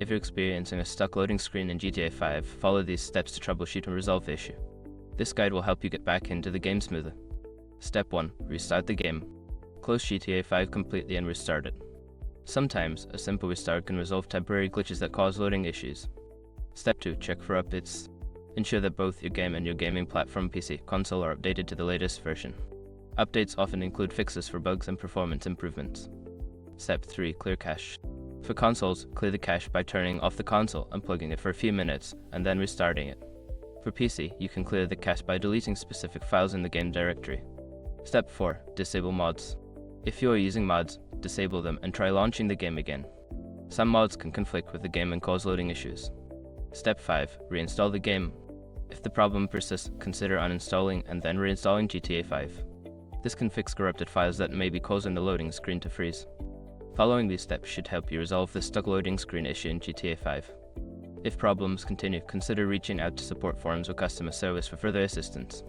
If you're experiencing a stuck loading screen in GTA 5, follow these steps to troubleshoot and resolve the issue. This guide will help you get back into the game smoother. Step 1. Restart the game. Close GTA 5 completely and restart it. Sometimes, a simple restart can resolve temporary glitches that cause loading issues. Step 2. Check for updates. Ensure that both your game and your gaming platform PC console are updated to the latest version. Updates often include fixes for bugs and performance improvements. Step 3. Clear cache. For consoles, clear the cache by turning off the console, unplugging it for a few minutes, and then restarting it. For PC, you can clear the cache by deleting specific files in the game directory. Step 4. Disable mods. If you are using mods, disable them and try launching the game again. Some mods can conflict with the game and cause loading issues. Step 5. Reinstall the game. If the problem persists, consider uninstalling and then reinstalling GTA 5. This can fix corrupted files that may be causing the loading screen to freeze. Following these steps should help you resolve the stuck loading screen issue in GTA 5. If problems continue, consider reaching out to support forums or customer service for further assistance.